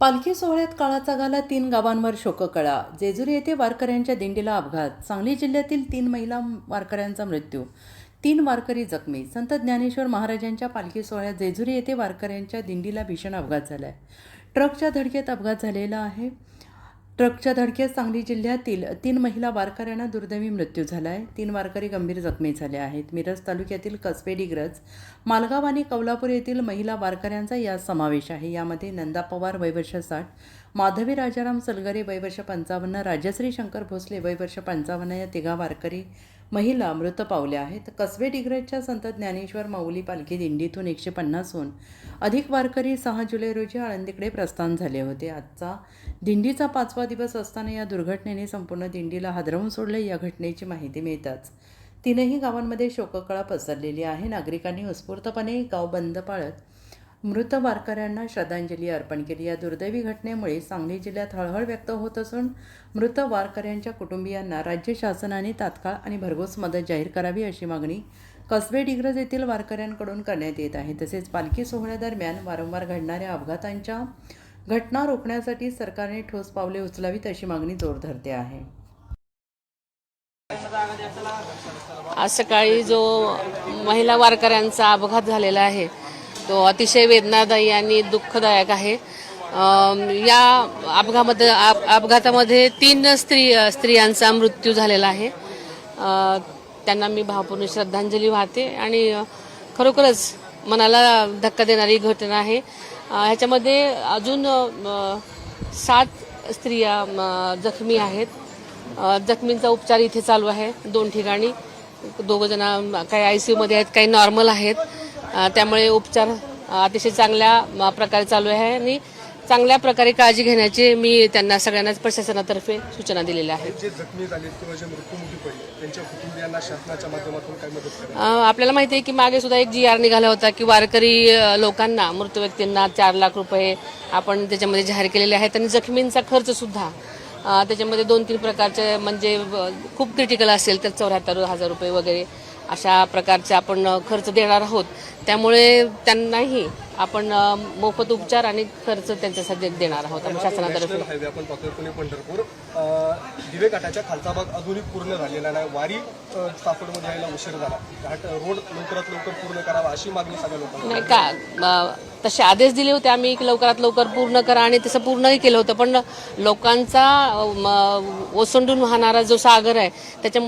पालखी सोहळ्यात काळाचा घाला, 3 गावांवर शोककळा. जेजुरी येथे वारकऱ्यांच्या दिंडीला अपघात. सांगली जिल्ह्यातील 3 महिला वारकऱ्यांचा मृत्यू, 3 वारकरी जखमी. संत ज्ञानेश्वर महाराजांच्या पालखी सोहळ्यात जेजुरी येथे वारकऱ्यांच्या दिंडीला भीषण अपघात झाला आहे. ट्रकच्या धडकेत अपघात झालेला आहे. ट्रकच्या धडकेत सांगली जिल्ह्यातील 3 महिला वारकऱ्यांना दुर्दैवी मृत्यू झाला आहे. 3 वारकरी गंभीर जखमी झाले आहेत. मिरज तालुक्यातील कसबे डिग्रज, मालगाव आणि कौलापूर येथील महिला वारकऱ्यांचा यात समावेश आहे. यामध्ये नंदा पवार वय वर्ष 60, माधवी राजाराम सलगरे वय वर्ष 55, राजश्री शंकर भोसले वय वर्ष 55 या 3 वारकरी महिला मृत पावल्या आहेत. कसबे डिग्रजच्या संत ज्ञानेश्वर माऊली पालखी दिंडीतून 150हून अधिक वारकरी 6 जुलै रोजी आळंदीकडे प्रस्थान झाले होते. आजचा दिंडीचा 5वा दिवस असताना या दुर्घटनेने संपूर्ण दिंडीला हादरवून सोडले. या घटनेची माहिती मिळताच 3ही गावांमध्ये शोककळा पसरलेली आहे. नागरिकांनी उत्स्फूर्तपणे गाव बंद पाळत मृत वारकऱ्यांना श्रद्धांजली अर्पण केली. या दुर्दैवी घटनेमुळे सांगली जिल्ह्यात हळहळ व्यक्त होत असून मृत वारकऱ्यांच्या कुटुंबियांना राज्य शासनाने तात्काळ आणि भरघोस मदत जाहीर करावी अशी मागणी कसबे डिग्रज येथील वारकऱ्यांकडून करण्यात येत आहे. तसेच पालखी सोहळ्यादरम्यान वारंवार घडणाऱ्या अपघातांच्या घटना रोखण्यासाठी सरकारने ठोस पावले उचलावीत अशी मागणी जोर धरते आहे. आज सकाळी जो महिला वारकऱ्यांचा अपघात झालेला आहे तो अतिशय वेदनादायी आणि दुःखदायक आहे. या अपघातामध्ये 3 स्त्रियांचा मृत्यू झालेला आहे. त्यांना मी भावपूर्ण श्रद्धांजली वाहते आणि खरोखरच मनाला धक्का देणारी घटना आहे. ह्याच्यामध्ये अजून 7 स्त्रिया जखमी आहेत. जखमींचा उपचार इथे चालू आहे 2 ठिकाणी. 2 जण काही ICU मध्ये आहेत, काही नॉर्मल आहेत. त्यामुळे उपचार अतिशय चांगल्या प्रकारे चालू आहे आणि चांगल्या प्रकारे काळजी घेण्याची मी त्यांना सगळ्यांनाच प्रशासनातर्फे सूचना दिलेल्या आहेत. जे जखमी झाले किंवा जे मृत्युमुखी पडले त्यांच्या कुटुंबियांना शासनाच्या माध्यमातून काय मदत करावी? आपल्याला माहिती आहे की मागे सुद्धा एक GR निघाला होता की वारकरी लोकांना, मृत व्यक्तींना 4 लाख रुपये आपण त्याच्यामध्ये जाहीर केलेले आहेत आणि जखमींचा खर्च सुद्धा त्याच्यामध्ये 2-3 प्रकारचे म्हणजे खूप क्रिटिकल असेल तर 74,000 रुपये वगैरे अशा प्रकारचे आपण खर्च देणार आहोत. त्यामुळे त्यांनाही आपण मोफत उपचार आणि खर्च त्यांच्यासाठी देणार आहोत शासनातर्फे. हायवे आपण पाहतोय पुणे पंढरपूर, दिवे घाटाच्या खालचा भाग अजूनही पूर्ण झालेला नाही. वारी साफडमध्ये यायला उशीर झाला. घाट रोड लवकरात लवकर पूर्ण करावा अशी मागणी सगळ्या लोकांना. नाही का तसे आदेश दिले होते आम्ही की लवकरात लवकर पूर्ण करा आणि तसं पूर्णही केलं होतं. पण लोकांचा ओसंडून वाहणारा जो सागर आहे त्याच्यामुळे